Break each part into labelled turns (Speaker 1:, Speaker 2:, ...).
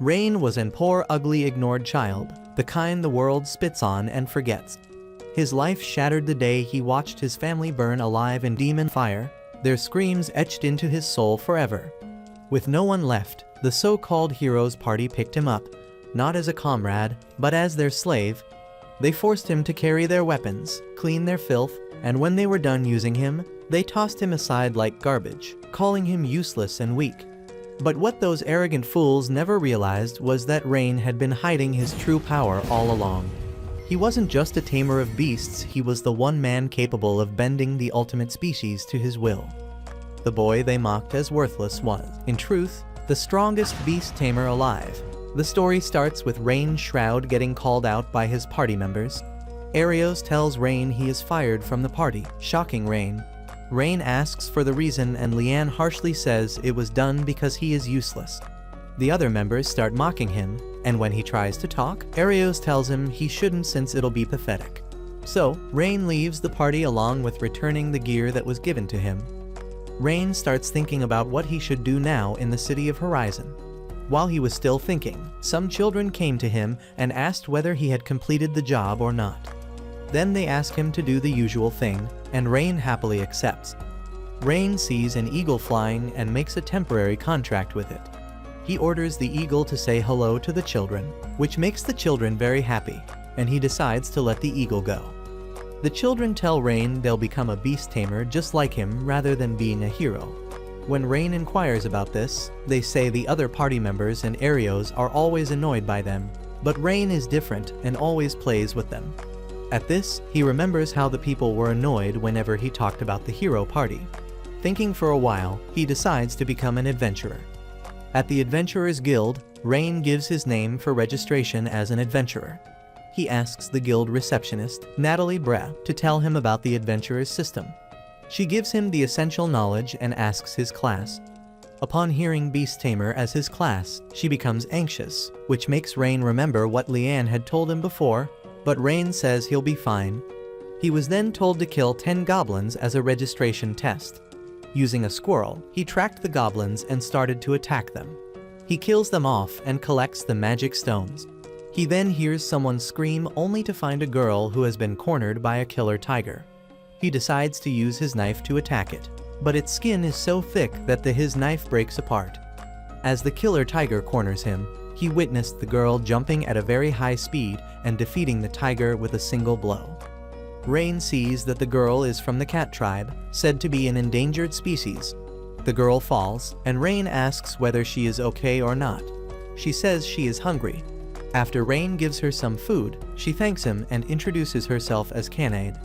Speaker 1: Rein was an poor, ugly, ignored child, the kind the world spits on and forgets. His life shattered the day he watched his family burn alive in demon fire, their screams etched into his soul forever. With no one left, the so-called heroes party picked him up, not as a comrade, but as their slave. They forced him to carry their weapons, clean their filth, and when they were done using him, they tossed him aside like garbage, calling him useless and weak. But what those arrogant fools never realized was that Rein had been hiding his true power all along. He wasn't just a tamer of beasts, he was the one man capable of bending the ultimate species to his will. The boy they mocked as worthless was, in truth, the strongest beast tamer alive. The story starts with Rein's shroud getting called out by his party members. Arios tells Rein he is fired from the party, shocking Rein. Rein asks for the reason and Leanne harshly says it was done because he is useless. The other members start mocking him, and when he tries to talk, Arios tells him he shouldn't since it'll be pathetic. So, Rein leaves the party along with returning the gear that was given to him. Rein starts thinking about what he should do now in the city of Horizon. While he was still thinking, some children came to him and asked whether he had completed the job or not. Then they ask him to do the usual thing, and Rein happily accepts. Rein sees an eagle flying and makes a temporary contract with it. He orders the eagle to say hello to the children, which makes the children very happy, and he decides to let the eagle go. The children tell Rein they'll become a beast tamer just like him rather than being a hero. When Rein inquires about this, they say the other party members and Arios are always annoyed by them, but Rein is different and always plays with them. At this, he remembers how the people were annoyed whenever he talked about the hero party. Thinking for a while, he decides to become an adventurer. At the Adventurers Guild, Rein gives his name for registration as an adventurer. He asks the guild receptionist, Natalie Bra, to tell him about the adventurer's system. She gives him the essential knowledge and asks his class. Upon hearing Beast Tamer as his class, she becomes anxious, which makes Rein remember what Leanne had told him before, but Rein says he'll be fine. He was then told to kill 10 goblins as a registration test. Using a squirrel, he tracked the goblins and started to attack them. He kills them off and collects the magic stones. He then hears someone scream only to find a girl who has been cornered by a killer tiger. He decides to use his knife to attack it, but its skin is so thick that his knife breaks apart. As the killer tiger corners him, he witnessed the girl jumping at a very high speed and defeating the tiger with a single blow. Rein sees that the girl is from the cat tribe, said to be an endangered species. The girl falls, and Rein asks whether she is okay or not. She says she is hungry. After Rein gives her some food, she thanks him and introduces herself as Canade.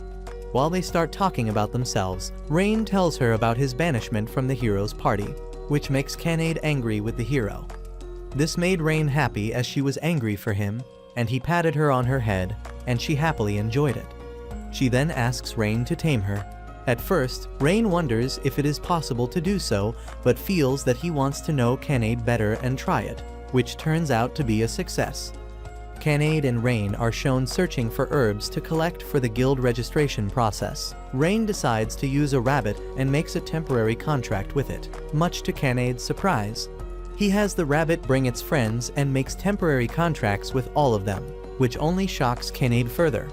Speaker 1: While they start talking about themselves, Rein tells her about his banishment from the hero's party, which makes Canade angry with the hero. This made Rein happy as she was angry for him, and he patted her on her head, and she happily enjoyed it. She then asks Rein to tame her. At first, Rein wonders if it is possible to do so, but feels that he wants to know Canade better and try it, which turns out to be a success. Canade and Rein are shown searching for herbs to collect for the guild registration process. Rein decides to use a rabbit and makes a temporary contract with it, much to Canade's surprise. He has the rabbit bring its friends and makes temporary contracts with all of them, which only shocks Canade further.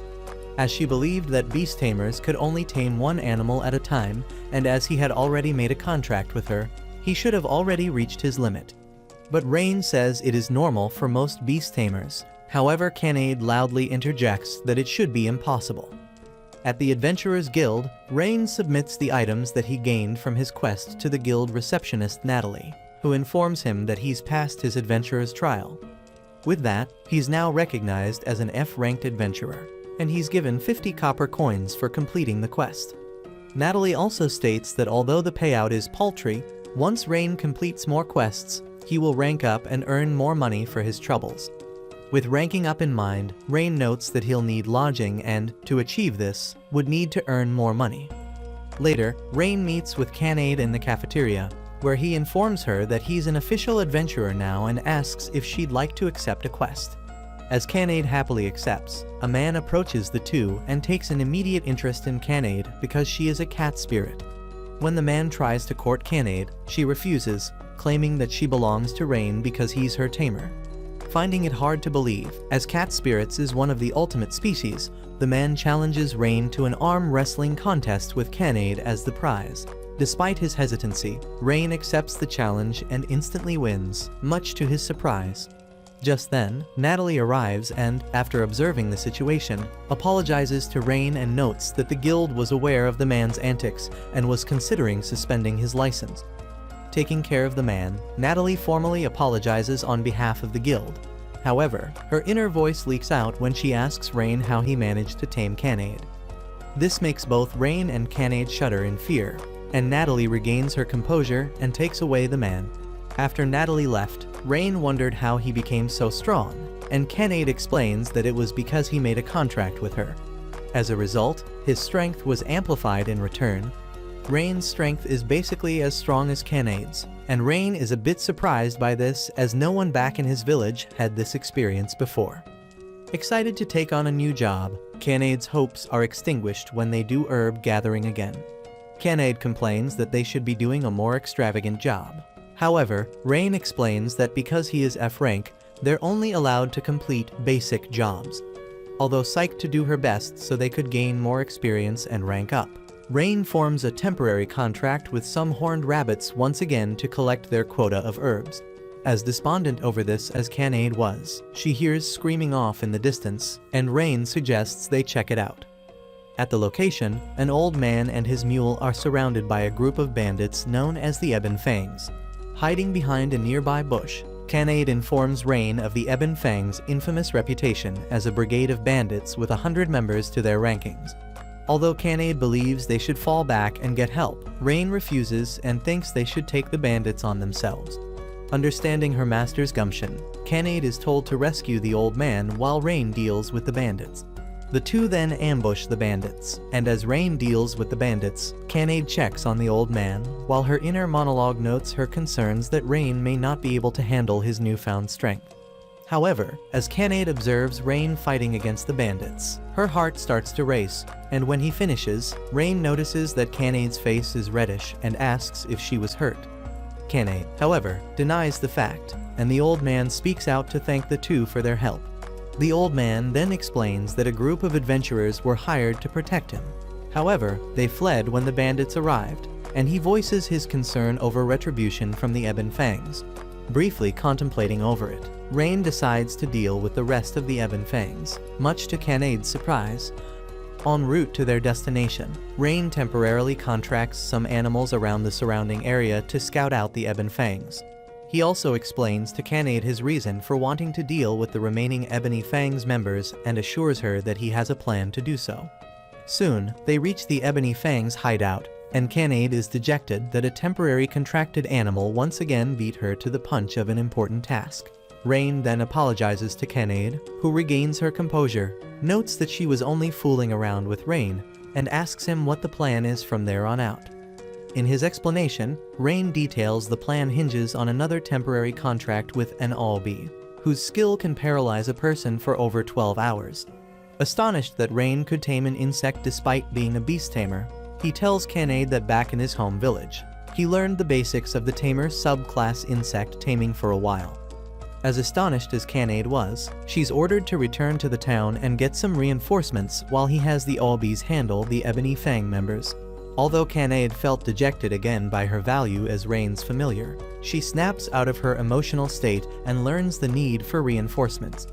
Speaker 1: As she believed that beast tamers could only tame one animal at a time, and as he had already made a contract with her, he should have already reached his limit. But Rein says it is normal for most beast tamers. However, Canade loudly interjects that it should be impossible. At the Adventurers Guild, Rein submits the items that he gained from his quest to the guild receptionist Natalie, who informs him that he's passed his adventurer's trial. With that, he's now recognized as an F-ranked adventurer, and he's given 50 copper coins for completing the quest. Natalie also states that although the payout is paltry, once Rein completes more quests, he will rank up and earn more money for his troubles. With ranking up in mind, Rein notes that he'll need lodging and, to achieve this, would need to earn more money. Later, Rein meets with Canade in the cafeteria, where he informs her that he's an official adventurer now and asks if she'd like to accept a quest. As Canade happily accepts, a man approaches the two and takes an immediate interest in Canade because she is a cat spirit. When the man tries to court Canade, she refuses, claiming that she belongs to Rein because he's her tamer. Finding it hard to believe, as cat spirits is one of the ultimate species, the man challenges Rein to an arm wrestling contest with Canade as the prize. Despite his hesitancy, Rein accepts the challenge and instantly wins, much to his surprise. Just then, Natalie arrives and, after observing the situation, apologizes to Rein and notes that the guild was aware of the man's antics and was considering suspending his license. Taking care of the man, Natalie formally apologizes on behalf of the guild. However, her inner voice leaks out when she asks Rein how he managed to tame Canade. This makes both Rein and Canade shudder in fear, and Natalie regains her composure and takes away the man. After Natalie left, Rein wondered how he became so strong, and Canade explains that it was because he made a contract with her. As a result, his strength was amplified in return. Rein's strength is basically as strong as Canade's, and Rein is a bit surprised by this as no one back in his village had this experience before. Excited to take on a new job, Canade's hopes are extinguished when they do herb gathering again. Canade complains that they should be doing a more extravagant job. However, Rein explains that because he is F rank, they're only allowed to complete basic jobs. Although psyched to do her best so they could gain more experience and rank up, Rein forms a temporary contract with some horned rabbits once again to collect their quota of herbs. As despondent over this as Canade was, she hears screaming off in the distance, and Rein suggests they check it out. At the location, an old man and his mule are surrounded by a group of bandits known as the Eban Fangs. Hiding behind a nearby bush, Canade informs Rein of the Eban Fangs' infamous reputation as a brigade of bandits with 100 members to their rankings. Although Canade believes they should fall back and get help, Rein refuses and thinks they should take the bandits on themselves. Understanding her master's gumption, Canade is told to rescue the old man while Rein deals with the bandits. The two then ambush the bandits, and as Rein deals with the bandits, Canade checks on the old man, while her inner monologue notes her concerns that Rein may not be able to handle his newfound strength. However, as Canade observes Rein fighting against the bandits, her heart starts to race, and when he finishes, Rein notices that Canade's face is reddish and asks if she was hurt. Canade, however, denies the fact, and the old man speaks out to thank the two for their help. The old man then explains that a group of adventurers were hired to protect him. However, they fled when the bandits arrived, and he voices his concern over retribution from the Eban Fangs. Briefly contemplating over it, Rein decides to deal with the rest of the Eban Fangs, much to Canade's surprise. En route to their destination, Rein temporarily contracts some animals around the surrounding area to scout out the Eban Fangs. He also explains to Canade his reason for wanting to deal with the remaining Ebony Fangs members and assures her that he has a plan to do so. Soon, they reach the Ebony Fangs hideout, and Canade is dejected that a temporary contracted animal once again beat her to the punch of an important task. Rein then apologizes to Canade, who regains her composure, notes that she was only fooling around with Rein, and asks him what the plan is from there on out. In his explanation, Rein details the plan hinges on another temporary contract with an Albi, whose skill can paralyze a person for over 12 hours. Astonished that Rein could tame an insect despite being a Beast Tamer, he tells Canade that back in his home village, he learned the basics of the Tamer subclass insect taming for a while. As astonished as Canade was, she's ordered to return to the town and get some reinforcements while he has the Albis handle the Ebony Fang members. Although Canade felt dejected again by her value as Rein's familiar, she snaps out of her emotional state and learns the need for reinforcements.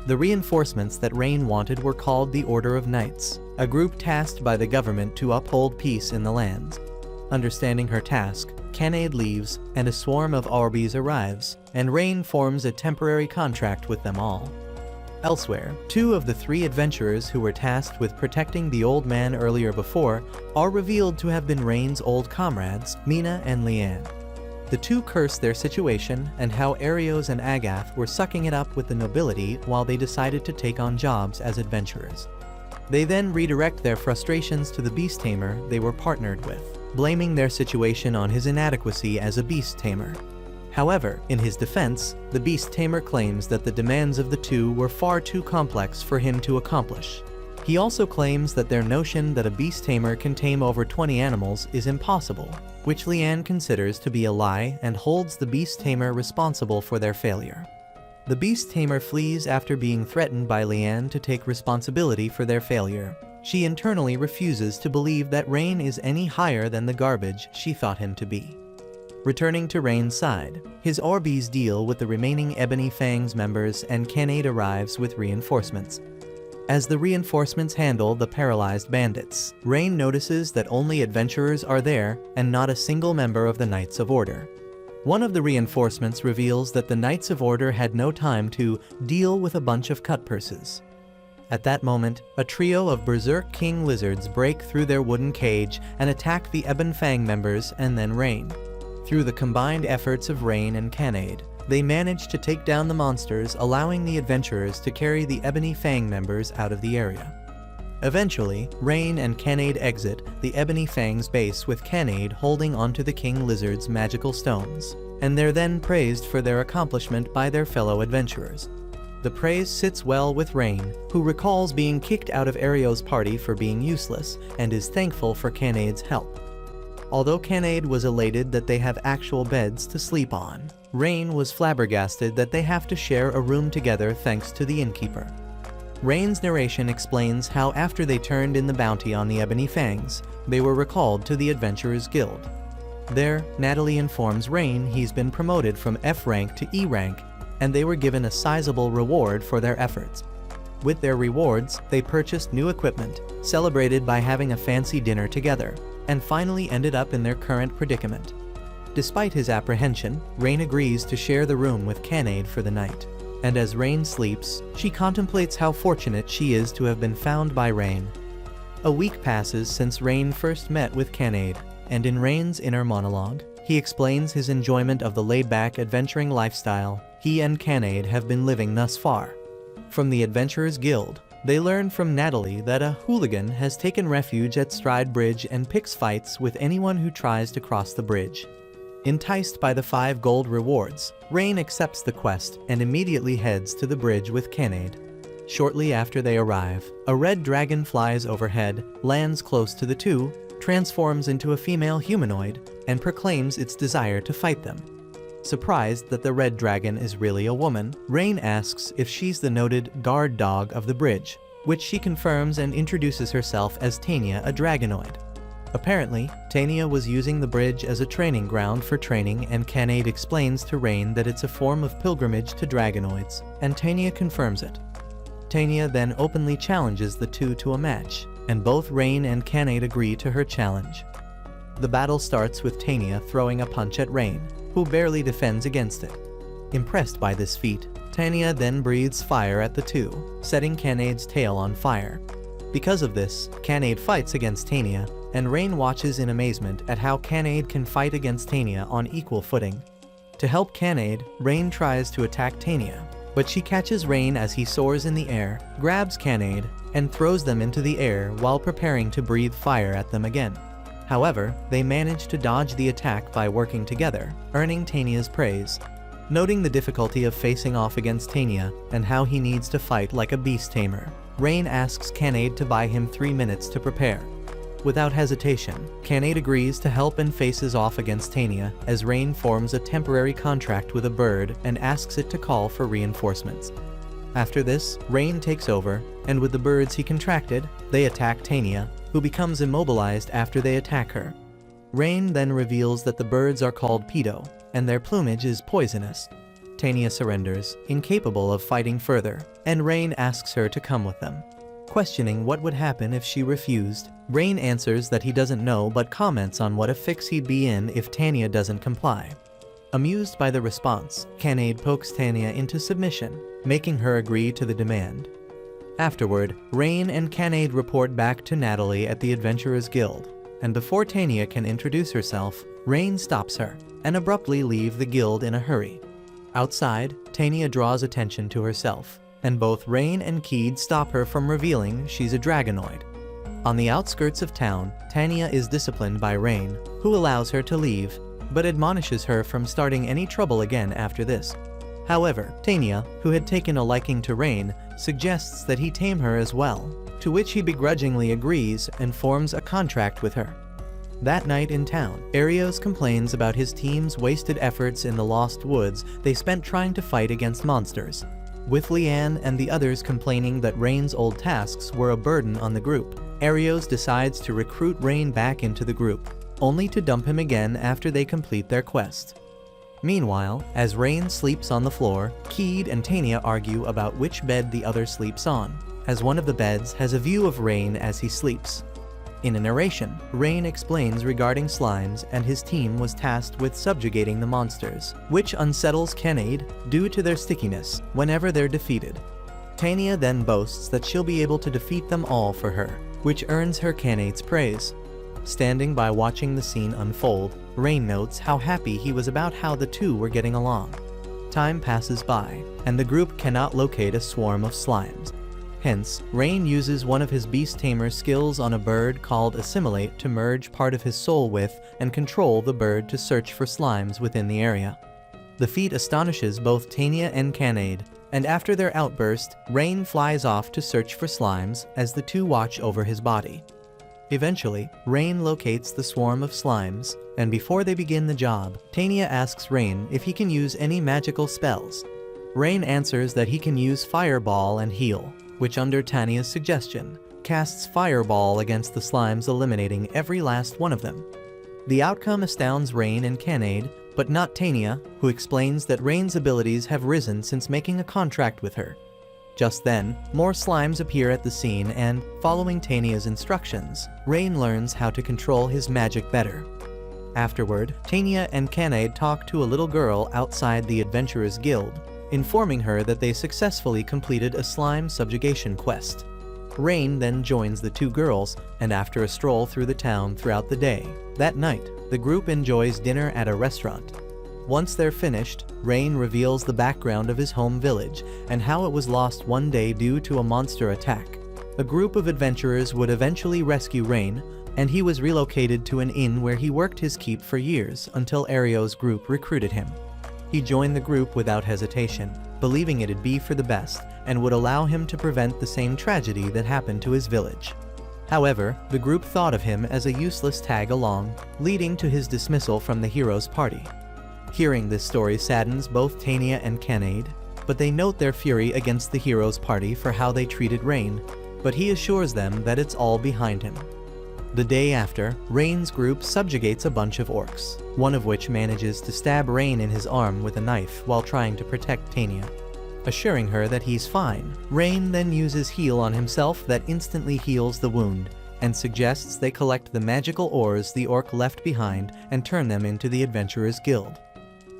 Speaker 1: The reinforcements that Rein wanted were called the Order of Knights, a group tasked by the government to uphold peace in the lands. Understanding her task, Canade leaves, and a swarm of Arbis arrives, and Rein forms a temporary contract with them all. Elsewhere, two of the three adventurers who were tasked with protecting the old man earlier before are revealed to have been Rein's old comrades, Mina and Leanne. The two curse their situation and how Arios and Agath were sucking it up with the nobility while they decided to take on jobs as adventurers. They then redirect their frustrations to the Beast Tamer they were partnered with, blaming their situation on his inadequacy as a Beast Tamer. However, in his defense, the Beast Tamer claims that the demands of the two were far too complex for him to accomplish. He also claims that their notion that a Beast Tamer can tame over 20 animals is impossible, which Leanne considers to be a lie and holds the Beast Tamer responsible for their failure. The Beast Tamer flees after being threatened by Leanne to take responsibility for their failure. She internally refuses to believe that Rein is any higher than the garbage she thought him to be. Returning to Rein's side, his Orbeez deal with the remaining Eban Fangs members and Canade arrives with reinforcements. As the reinforcements handle the paralyzed bandits, Rein notices that only adventurers are there and not a single member of the Knights of Order. One of the reinforcements reveals that the Knights of Order had no time to deal with a bunch of cutpurses. At that moment, a trio of Berserk King lizards break through their wooden cage and attack the Eban Fang members and then Rein. Through the combined efforts of Rein and Canade, they manage to take down the monsters, allowing the adventurers to carry the Eban Fang members out of the area. Eventually, Rein and Canade exit the Eban Fangs base with Canade holding onto the King Lizard's magical stones, and they're then praised for their accomplishment by their fellow adventurers. The praise sits well with Rein, who recalls being kicked out of Ario's party for being useless and is thankful for Canade's help. Although Canade was elated that they have actual beds to sleep on, Rein was flabbergasted that they have to share a room together thanks to the innkeeper. Rein's narration explains how after they turned in the bounty on the Eban Fangs, they were recalled to the Adventurers Guild. There, Natalie informs Rein he's been promoted from F rank to E rank, and they were given a sizable reward for their efforts. With their rewards, they purchased new equipment, celebrated by having a fancy dinner together, and finally ended up in their current predicament. Despite his apprehension, Rein agrees to share the room with Canade for the night. And as Rein sleeps, she contemplates how fortunate she is to have been found by Rein. A week passes since Rein first met with Canade, and in Rein's inner monologue, he explains his enjoyment of the laid-back adventuring lifestyle he and Canade have been living thus far. From the Adventurers Guild, they learn from Natalie that a hooligan has taken refuge at Stride Bridge and picks fights with anyone who tries to cross the bridge. Enticed by the 5 gold rewards, Rein accepts the quest and immediately heads to the bridge with Canade. Shortly after they arrive, a red dragon flies overhead, lands close to the two, transforms into a female humanoid, and proclaims its desire to fight them. Surprised that the red dragon is really a woman, Rein asks if she's the noted guard dog of the bridge, which she confirms and introduces herself as Tanya, a dragonoid. Apparently, Tanya was using the bridge as a training ground for training, and Canade explains to Rein that it's a form of pilgrimage to dragonoids, and Tanya confirms it. Tanya then openly challenges the two to a match, and both Rein and Canade agree to her challenge. The battle starts with Tanya throwing a punch at Rein, who barely defends against it. Impressed by this feat, Tanya then breathes fire at the two, setting Canade's tail on fire. Because of this, Canade fights against Tanya, and Rein watches in amazement at how Canade can fight against Tanya on equal footing. To help Canade, Rein tries to attack Tanya, but she catches Rein as he soars in the air, grabs Canade, and throws them into the air while preparing to breathe fire at them again. However, they manage to dodge the attack by working together, earning Tanya's praise. Noting the difficulty of facing off against Tanya and how he needs to fight like a Beast Tamer, Rein asks Canade to buy him 3 minutes to prepare. Without hesitation, Canade agrees to help and faces off against Tanya as Rein forms a temporary contract with a bird and asks it to call for reinforcements. After this, Rein takes over, and with the birds he contracted, they attack Tanya, who becomes immobilized after they attack her. Rein then reveals that the birds are called Pedo, and their plumage is poisonous. Tanya surrenders, incapable of fighting further, and Rein asks her to come with them. Questioning what would happen if she refused, Rein answers that he doesn't know but comments on what a fix he'd be in if Tanya doesn't comply. Amused by the response, Canade pokes Tanya into submission, making her agree to the demand. Afterward, Rein and Canade report back to Natalie at the Adventurers Guild, and before Tanya can introduce herself, Rein stops her, and abruptly leaves the guild in a hurry. Outside, Tanya draws attention to herself, and both Rein and Keed stop her from revealing she's a dragonoid. On the outskirts of town, Tanya is disciplined by Rein, who allows her to leave, but admonishes her from starting any trouble again after this. However, Tanya, who had taken a liking to Rein, suggests that he tame her as well, to which he begrudgingly agrees and forms a contract with her. That night in town, Arios complains about his team's wasted efforts in the Lost Woods they spent trying to fight against monsters, with Leanne and the others complaining that Rein's old tasks were a burden on the group. Arios decides to recruit Rein back into the group, only to dump him again after they complete their quest. Meanwhile, as Rein sleeps on the floor, Keed and Tania argue about which bed the other sleeps on, as one of the beds has a view of Rein as he sleeps. In a narration, Rein explains regarding slimes and his team was tasked with subjugating the monsters, which unsettles Canade due to their stickiness whenever they're defeated. Tania then boasts that she'll be able to defeat them all for her, which earns her Canade's praise. Standing by watching the scene unfold, Rein notes how happy he was about how the two were getting along. Time passes by, and the group cannot locate a swarm of slimes. Hence, Rein uses one of his Beast Tamer skills on a bird called Assimilate to merge part of his soul with and control the bird to search for slimes within the area. The feat astonishes both Tania and Canade, and after their outburst, Rein flies off to search for slimes as the two watch over his body. Eventually, Rein locates the swarm of slimes, and before they begin the job, Tania asks Rein if he can use any magical spells. Rein answers that he can use Fireball and Heal, which under Tania's suggestion, casts Fireball against the slimes, eliminating every last one of them. The outcome astounds Rein and Canade, but not Tania, who explains that Rein's abilities have risen since making a contract with her. Just then, more slimes appear at the scene and, following Tania's instructions, Rein learns how to control his magic better. Afterward, Tania and Canade talk to a little girl outside the Adventurers Guild, informing her that they successfully completed a slime subjugation quest. Rein then joins the two girls, and after a stroll through the town throughout the day, that night, the group enjoys dinner at a restaurant. Once they're finished, Rein reveals the background of his home village and how it was lost one day due to a monster attack. A group of adventurers would eventually rescue Rein, and he was relocated to an inn where he worked his keep for years until Arios' group recruited him. He joined the group without hesitation, believing it'd be for the best and would allow him to prevent the same tragedy that happened to his village. However, the group thought of him as a useless tag-along, leading to his dismissal from the hero's party. Hearing this story saddens both Tania and Canade, but they note their fury against the hero's party for how they treated Rein, but he assures them that it's all behind him. The day after, Rein's group subjugates a bunch of orcs, one of which manages to stab Rein in his arm with a knife while trying to protect Tania. Assuring her that he's fine, Rein then uses Heal on himself that instantly heals the wound, and suggests they collect the magical ores the orc left behind and turn them into the Adventurers Guild.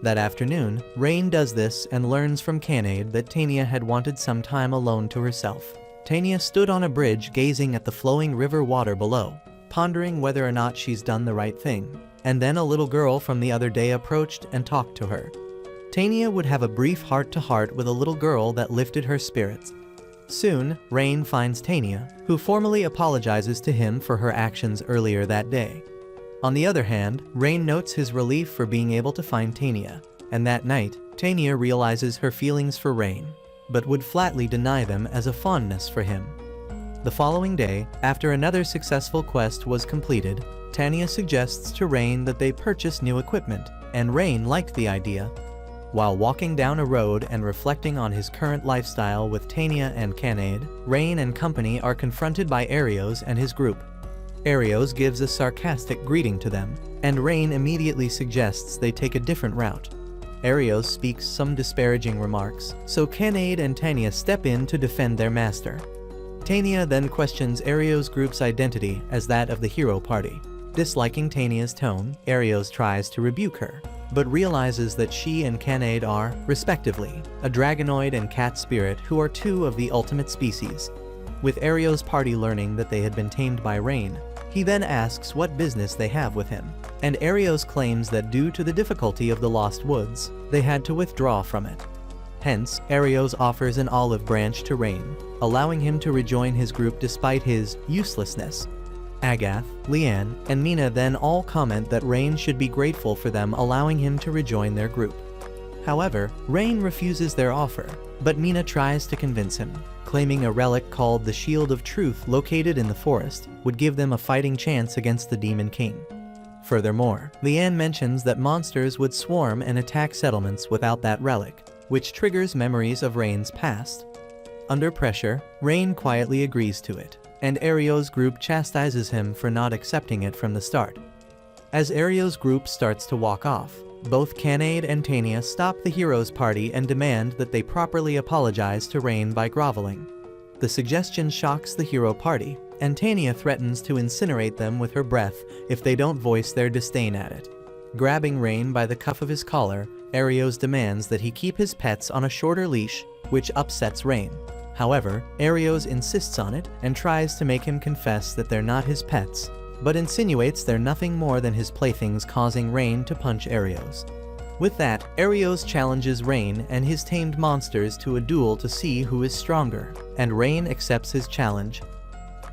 Speaker 1: That afternoon, Rein does this and learns from Canade that Tania had wanted some time alone to herself. Tania stood on a bridge gazing at the flowing river water below, pondering whether or not she's done the right thing, and then a little girl from the other day approached and talked to her. Tania would have a brief heart-to-heart with a little girl that lifted her spirits. Soon, Rein finds Tania, who formally apologizes to him for her actions earlier that day. On the other hand, Rein notes his relief for being able to find Tania, and that night, Tania realizes her feelings for Rein, but would flatly deny them as a fondness for him. The following day, after another successful quest was completed, Tania suggests to Rein that they purchase new equipment, and Rein liked the idea. While walking down a road and reflecting on his current lifestyle with Tania and Canade, Rein and company are confronted by Arios and his group. Arios gives a sarcastic greeting to them, and Rein immediately suggests they take a different route. Arios speaks some disparaging remarks, so Canade and Tania step in to defend their master. Tania then questions Arios' group's identity as that of the hero party. Disliking Tania's tone, Arios tries to rebuke her, but realizes that she and Canade are, respectively, a dragonoid and cat spirit who are two of the ultimate species. With Arios' party learning that they had been tamed by Rein, he then asks what business they have with him, and Arios claims that due to the difficulty of the Lost Woods, they had to withdraw from it. Hence, Arios offers an olive branch to Rein, allowing him to rejoin his group despite his uselessness. Agath, Leanne, and Mina then all comment that Rein should be grateful for them allowing him to rejoin their group. However, Rein refuses their offer, but Mina tries to convince him, claiming a relic called the Shield of Truth located in the forest would give them a fighting chance against the Demon King. Furthermore, Leanne mentions that monsters would swarm and attack settlements without that relic, which triggers memories of Rein's past. Under pressure, Rein quietly agrees to it, and Ario's group chastises him for not accepting it from the start. As Ario's group starts to walk off, both Canade and Tania stop the heroes' party and demand that they properly apologize to Rein by groveling. The suggestion shocks the hero party, and Tania threatens to incinerate them with her breath if they don't voice their disdain at it. Grabbing Rein by the cuff of his collar, Arios demands that he keep his pets on a shorter leash, which upsets Rein. However, Arios insists on it and tries to make him confess that they're not his pets, but insinuates they're nothing more than his playthings, causing Rein to punch Arios. With that, Arios challenges Rein and his tamed monsters to a duel to see who is stronger, and Rein accepts his challenge.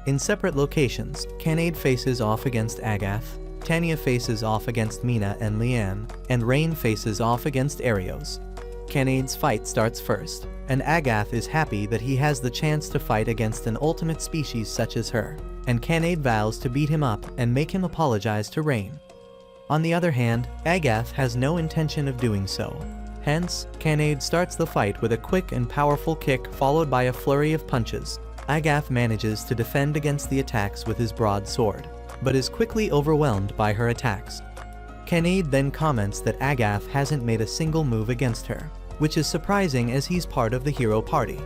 Speaker 1: In separate locations, Canade faces off against Agath, Tania faces off against Mina and Leanne, and Rein faces off against Arios. Canade's fight starts first, and Agath is happy that he has the chance to fight against an ultimate species such as her, and Canade vows to beat him up and make him apologize to Rein. On the other hand, Agath has no intention of doing so. Hence, Canade starts the fight with a quick and powerful kick followed by a flurry of punches. Agath manages to defend against the attacks with his broadsword, but is quickly overwhelmed by her attacks. Canade then comments that Agath hasn't made a single move against her, which is surprising as he's part of the hero party.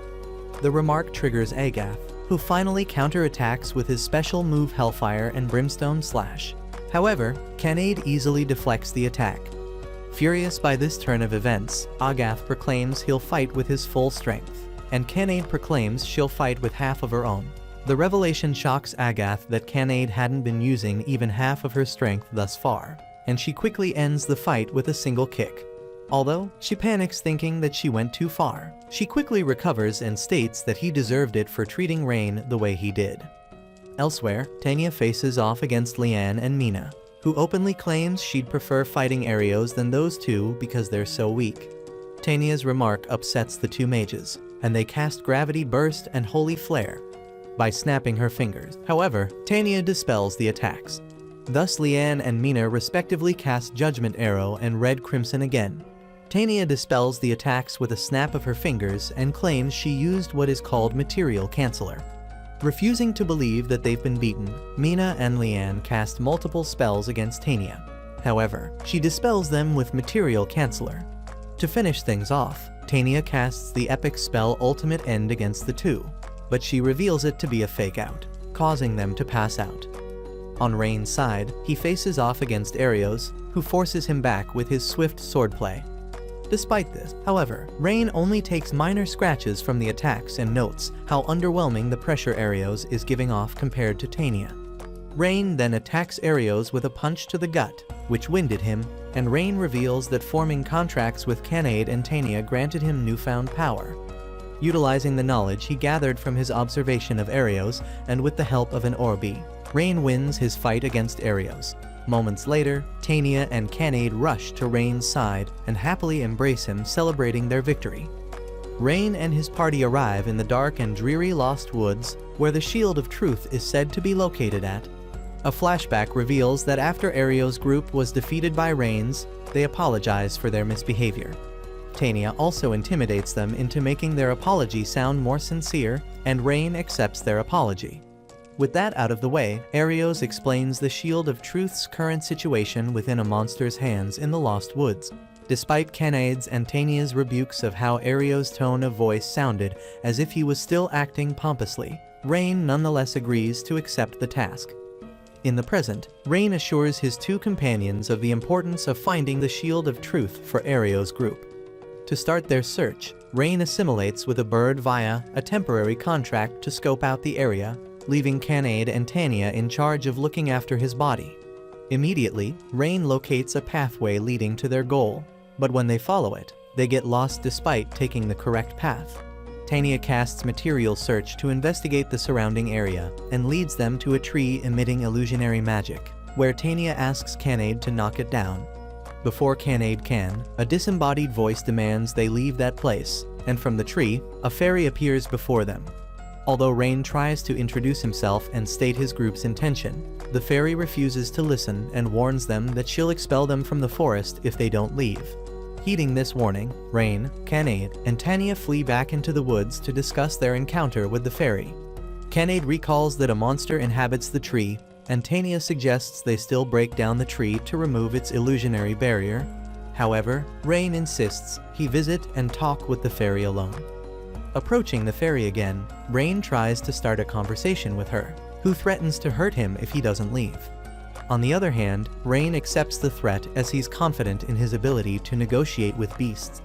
Speaker 1: The remark triggers Agath, who finally counterattacks with his special move Hellfire and Brimstone Slash. However, Canade easily deflects the attack. Furious by this turn of events, Agath proclaims he'll fight with his full strength, and Canade proclaims she'll fight with half of her own. The revelation shocks Agath that Canade hadn't been using even half of her strength thus far, and she quickly ends the fight with a single kick. Although she panics thinking that she went too far, she quickly recovers and states that he deserved it for treating Rein the way he did. Elsewhere, Tania faces off against Leanne and Mina, who openly claims she'd prefer fighting Arios than those two because they're so weak. Tania's remark upsets the two mages, and they cast Gravity Burst and Holy Flare by snapping her fingers. However, Tania dispels the attacks. Thus Leanne and Mina respectively cast Judgment Arrow and Red Crimson again. Tania dispels the attacks with a snap of her fingers and claims she used what is called Material Canceller. Refusing to believe that they've been beaten, Mina and Leanne cast multiple spells against Tania. However, she dispels them with Material Canceller. To finish things off, Tania casts the epic spell Ultimate End against the two, but she reveals it to be a fake out, causing them to pass out. On Rein's side, he faces off against Arios, who forces him back with his swift swordplay. Despite this, however, Rein only takes minor scratches from the attacks and notes how underwhelming the pressure Arios is giving off compared to Tania. Rein then attacks Arios with a punch to the gut, which winded him, and Rein reveals that forming contracts with Canade and Tania granted him newfound power. Utilizing the knowledge he gathered from his observation of Arios and with the help of an Orbi, Rein wins his fight against Arios. Moments later, Tania and Canade rush to Rein's side and happily embrace him, celebrating their victory. Rein and his party arrive in the dark and dreary Lost Woods, where the Shield of Truth is said to be located at. A flashback reveals that after Arios' group was defeated by Rein's, they apologize for their misbehavior. Tania also intimidates them into making their apology sound more sincere, and Rein accepts their apology. With that out of the way, Arios explains the Shield of Truth's current situation within a monster's hands in the Lost Woods. Despite Canade's and Tania's rebukes of how Arios' tone of voice sounded as if he was still acting pompously, Rein nonetheless agrees to accept the task. In the present, Rein assures his two companions of the importance of finding the Shield of Truth for Arios' group. To start their search, Rein assimilates with a bird via a temporary contract to scope out the area, leaving Canade and Tania in charge of looking after his body. Immediately, Rein locates a pathway leading to their goal, but when they follow it, they get lost despite taking the correct path. Tania casts Material Search to investigate the surrounding area and leads them to a tree emitting illusionary magic, where Tania asks Canade to knock it down. Before Canade can, a disembodied voice demands they leave that place, and from the tree, a fairy appears before them. Although Rein tries to introduce himself and state his group's intention, the fairy refuses to listen and warns them that she'll expel them from the forest if they don't leave. Heeding this warning, Rein, Canade, and Tanya flee back into the woods to discuss their encounter with the fairy. Canade recalls that a monster inhabits the tree, and Tanya suggests they still break down the tree to remove its illusionary barrier. However, Rein insists he visit and talk with the fairy alone. Approaching the fairy again, Rein tries to start a conversation with her, who threatens to hurt him if he doesn't leave. On the other hand, Rein accepts the threat as he's confident in his ability to negotiate with beasts.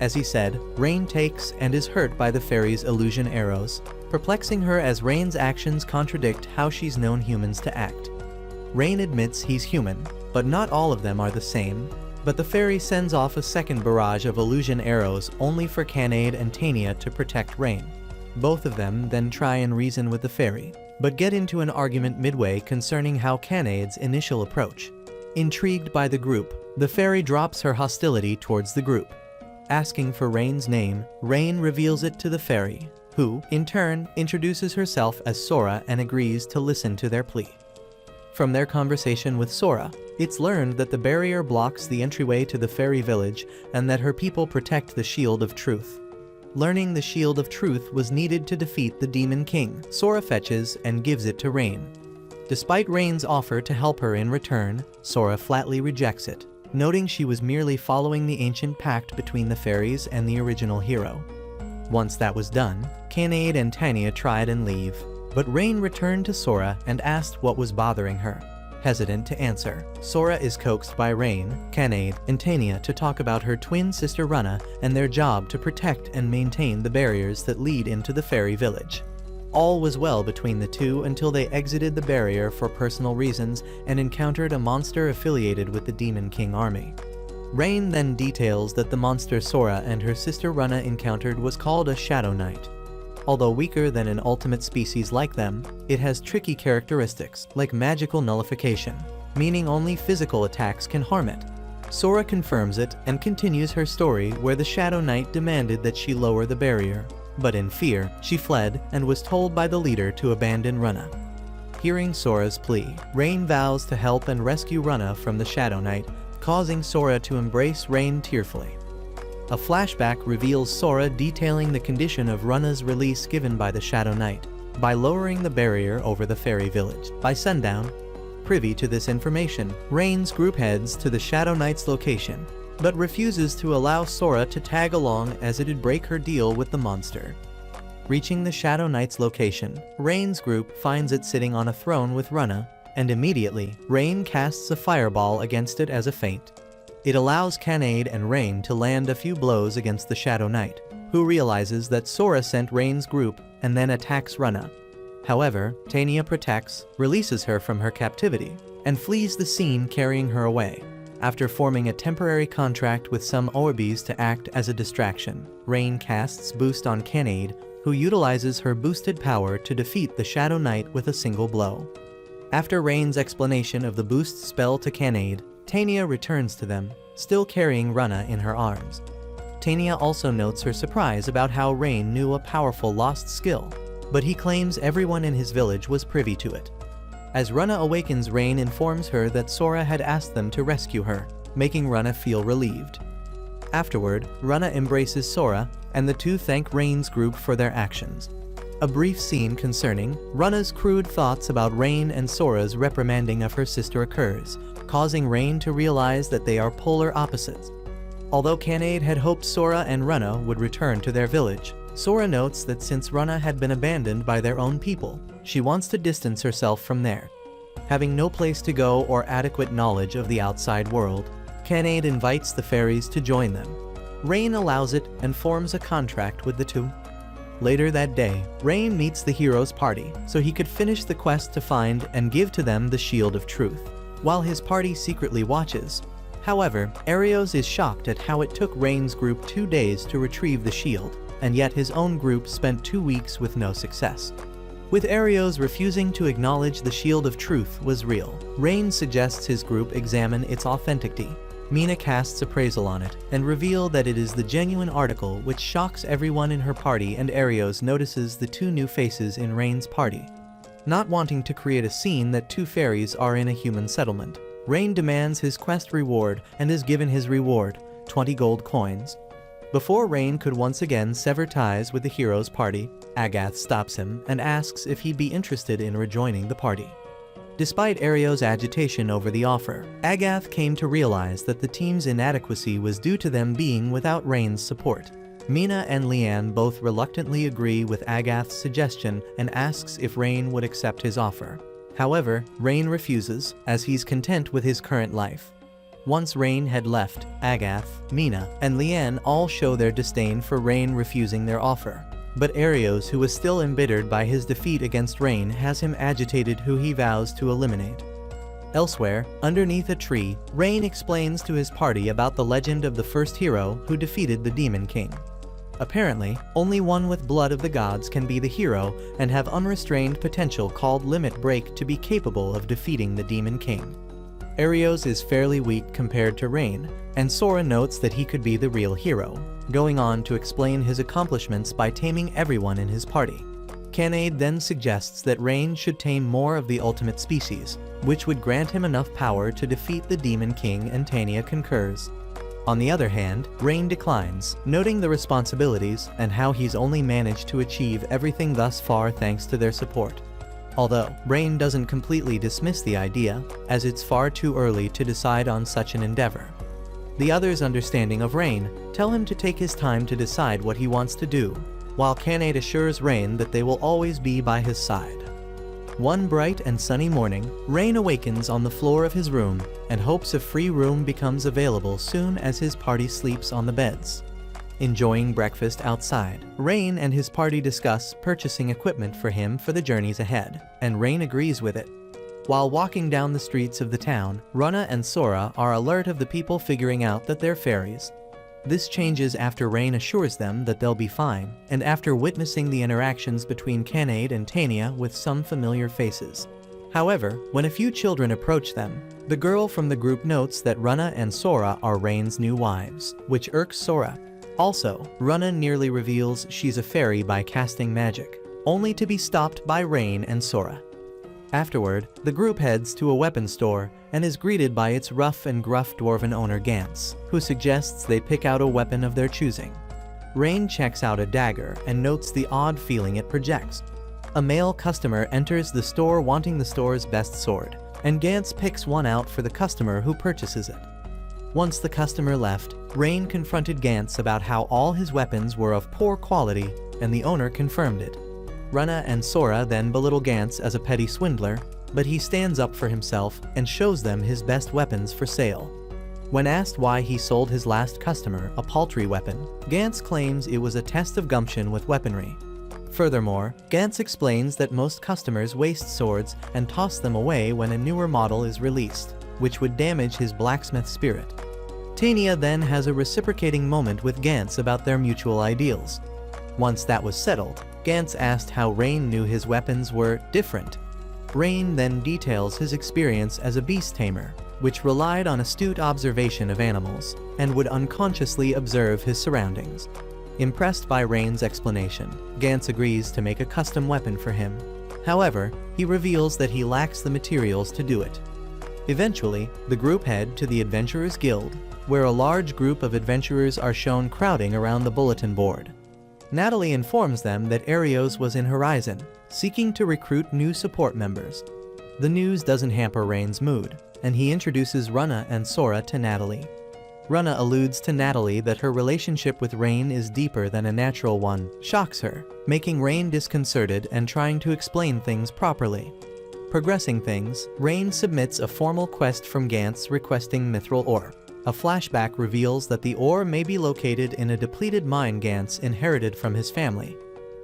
Speaker 1: As he said, Rein takes and is hurt by the fairy's illusion arrows, perplexing her as Rein's actions contradict how she's known humans to act. Rein admits he's human, but not all of them are the same. But the fairy sends off a second barrage of illusion arrows only for Canade and Tanya to protect Rein. Both of them then try and reason with the fairy, but get into an argument midway concerning how Canade's initial approach. Intrigued by the group, the fairy drops her hostility towards the group. Asking for Rein's name, Rein reveals it to the fairy, who, in turn, introduces herself as Sora and agrees to listen to their plea. From their conversation with Sora, it's learned that the barrier blocks the entryway to the fairy village and that her people protect the Shield of Truth. Learning the Shield of Truth was needed to defeat the Demon King, Sora fetches and gives it to Rein. Despite Rein's offer to help her in return, Sora flatly rejects it, noting she was merely following the ancient pact between the fairies and the original hero. Once that was done, Canade and Tanya tried and leave, but Rein returned to Sora and asked what was bothering her. Hesitant to answer, Sora is coaxed by Rein, Canade, and Tanya to talk about her twin sister Runna and their job to protect and maintain the barriers that lead into the fairy village. All was well between the two until they exited the barrier for personal reasons and encountered a monster affiliated with the Demon King army. Rein then details that the monster Sora and her sister Runna encountered was called a Shadow Knight. Although weaker than an ultimate species like them, it has tricky characteristics like magical nullification, meaning only physical attacks can harm it. Sora confirms it and continues her story where the Shadow Knight demanded that she lower the barrier, but in fear, she fled and was told by the leader to abandon Runna. Hearing Sora's plea, Rein vows to help and rescue Runna from the Shadow Knight, causing Sora to embrace Rein tearfully. A flashback reveals Sora detailing the condition of Runna's release given by the Shadow Knight, by lowering the barrier over the fairy village. By sundown, privy to this information, Rein's group heads to the Shadow Knight's location, but refuses to allow Sora to tag along as it'd break her deal with the monster. Reaching the Shadow Knight's location, Rein's group finds it sitting on a throne with Runna, and immediately, Rein casts a fireball against it as a feint. It allows Canade and Rein to land a few blows against the Shadow Knight, who realizes that Sora sent Rein's group and then attacks Runna. However, Tanya protects, releases her from her captivity, and flees the scene carrying her away. After forming a temporary contract with some Orbis to act as a distraction, Rein casts Boost on Canade, who utilizes her boosted power to defeat the Shadow Knight with a single blow. After Rein's explanation of the boost spell to Canade, Tanya returns to them, still carrying Runna in her arms. Tanya also notes her surprise about how Rein knew a powerful lost skill, but he claims everyone in his village was privy to it. As Runna awakens, Rein informs her that Sora had asked them to rescue her, making Runna feel relieved. Afterward, Runna embraces Sora, and the two thank Rein's group for their actions. A brief scene concerning Runna's crude thoughts about Rein and Sora's reprimanding of her sister occurs, causing Rein to realize that they are polar opposites. Although Canade had hoped Sora and Runna would return to their village, Sora notes that since Runna had been abandoned by their own people, she wants to distance herself from there. Having no place to go or adequate knowledge of the outside world, Canade invites the fairies to join them. Rein allows it and forms a contract with the two. Later that day, Rein meets the hero's party so he could finish the quest to find and give to them the Shield of Truth, while his party secretly watches. However, Arios is shocked at how it took Rein's group 2 days to retrieve the shield, and yet his own group spent 2 weeks with no success. With Arios refusing to acknowledge the Shield of Truth was real, Rein suggests his group examine its authenticity, Mina casts appraisal on it and reveal that it is the genuine article, which shocks everyone in her party, and Arios notices the two new faces in Rein's party. Not wanting to create a scene that two fairies are in a human settlement, Rein demands his quest reward and is given his reward, 20 gold coins. Before Rein could once again sever ties with the hero's party, Agath stops him and asks if he'd be interested in rejoining the party. Despite Arios' agitation over the offer, Agath came to realize that the team's inadequacy was due to them being without Rein's support. Mina and Leanne both reluctantly agree with Agath's suggestion and asks if Rein would accept his offer. However, Rein refuses, as he's content with his current life. Once Rein had left, Agath, Mina, and Leanne all show their disdain for Rein refusing their offer. But Arios, who is still embittered by his defeat against Rein, has him agitated, who he vows to eliminate. Elsewhere, underneath a tree, Rein explains to his party about the legend of the first hero who defeated the Demon King. Apparently, only one with blood of the gods can be the hero and have unrestrained potential called Limit Break to be capable of defeating the Demon King. Arios is fairly weak compared to Rein, and Sora notes that he could be the real hero, going on to explain his accomplishments by taming everyone in his party. Canade then suggests that Rein should tame more of the ultimate species, which would grant him enough power to defeat the Demon King, and Tania concurs. On the other hand, Rein declines, noting the responsibilities and how he's only managed to achieve everything thus far thanks to their support. Although, Rein doesn't completely dismiss the idea, as it's far too early to decide on such an endeavor. The others' understanding of Rein tell him to take his time to decide what he wants to do, while Canade assures Rein that they will always be by his side. One bright and sunny morning, Rein awakens on the floor of his room and hopes a free room becomes available soon as his party sleeps on the beds. Enjoying breakfast outside, Rein and his party discuss purchasing equipment for him for the journeys ahead, and Rein agrees with it. While walking down the streets of the town, Runna and Sora are alert of the people figuring out that they're fairies. This changes after Rein assures them that they'll be fine, and after witnessing the interactions between Canade and Tania with some familiar faces. However, when a few children approach them, the girl from the group notes that Runna and Sora are Rein's new wives, which irks Sora. Also, Runna nearly reveals she's a fairy by casting magic, only to be stopped by Rein and Sora. Afterward, the group heads to a weapon store and is greeted by its rough and gruff dwarven owner Gantz, who suggests they pick out a weapon of their choosing. Rein checks out a dagger and notes the odd feeling it projects. A male customer enters the store wanting the store's best sword, and Gantz picks one out for the customer, who purchases it. Once the customer left, Rein confronted Gantz about how all his weapons were of poor quality, and the owner confirmed it. Runna and Sora then belittle Gantz as a petty swindler, but he stands up for himself and shows them his best weapons for sale. When asked why he sold his last customer a paltry weapon, Gantz claims it was a test of gumption with weaponry. Furthermore, Gantz explains that most customers waste swords and toss them away when a newer model is released, which would damage his blacksmith spirit. Tania then has a reciprocating moment with Gantz about their mutual ideals. Once that was settled, Gantz asked how Rein knew his weapons were different. Rein then details his experience as a Beast Tamer, which relied on astute observation of animals, and would unconsciously observe his surroundings. Impressed by Rein's explanation, Gantz agrees to make a custom weapon for him. However, he reveals that he lacks the materials to do it. Eventually, the group head to the Adventurers Guild, where a large group of adventurers are shown crowding around the bulletin board. Natalie informs them that Arios was in Horizon, seeking to recruit new support members. The news doesn't hamper Rein's mood, and he introduces Runna and Sora to Natalie. Runna alludes to Natalie that her relationship with Rein is deeper than a natural one, shocks her, making Rein disconcerted and trying to explain things properly. Progressing things, Rein submits a formal quest from Gantz requesting mithril ore. A flashback reveals that the ore may be located in a depleted mine Gantz inherited from his family.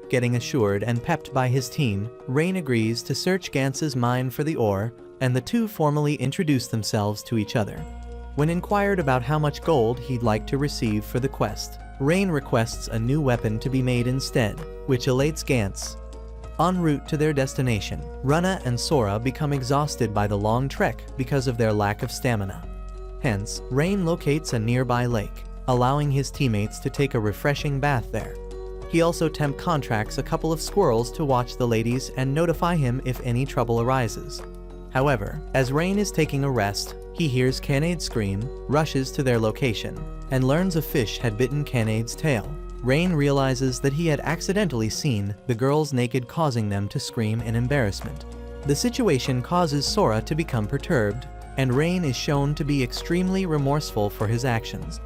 Speaker 1: Getting assured and pepped by his team, Rein agrees to search Gantz's mine for the ore, and the two formally introduce themselves to each other. When inquired about how much gold he'd like to receive for the quest, Rein requests a new weapon to be made instead, which elates Gantz. En route to their destination, Runna and Sora become exhausted by the long trek because of their lack of stamina. Hence, Rein locates a nearby lake, allowing his teammates to take a refreshing bath there. He also temp contracts a couple of squirrels to watch the ladies and notify him if any trouble arises. However, as Rein is taking a rest, he hears Canade scream, rushes to their location, and learns a fish had bitten Canade's tail. Rein realizes that he had accidentally seen the girls naked, causing them to scream in embarrassment. The situation causes Sora to become perturbed, and Rein is shown to be extremely remorseful for his actions.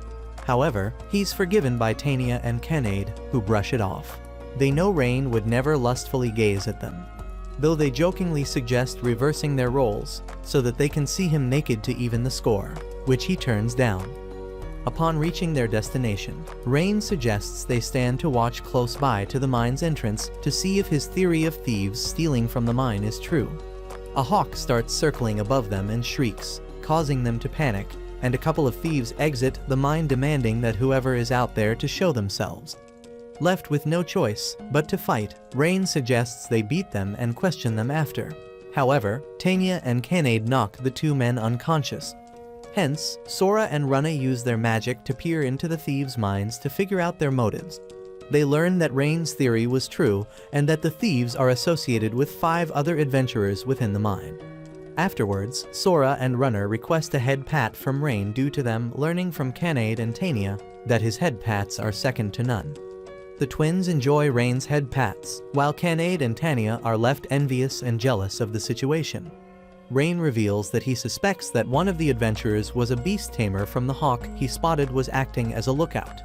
Speaker 1: However, he's forgiven by Tanya and Canade, who brush it off. They know Rein would never lustfully gaze at them, though they jokingly suggest reversing their roles so that they can see him naked to even the score, which he turns down. Upon reaching their destination, Rein suggests they stand to watch close by to the mine's entrance to see if his theory of thieves stealing from the mine is true. A hawk starts circling above them and shrieks, causing them to panic, and a couple of thieves exit the mine, demanding that whoever is out there to show themselves. Left with no choice but to fight, Rein suggests they beat them and question them after. However, Tanya and Canade knock the two men unconscious. Hence, Sora and Rana use their magic to peer into the thieves' minds to figure out their motives. They learn that Rein's theory was true and that the thieves are associated with 5 other adventurers within the mine. Afterwards, Sora and Runner request a head pat from Rein due to them learning from Canade and Tanya that his head pats are second to none. The twins enjoy Rein's head pats, while Canade and Tanya are left envious and jealous of the situation. Rein reveals that he suspects that one of the adventurers was a Beast Tamer from the hawk he spotted was acting as a lookout.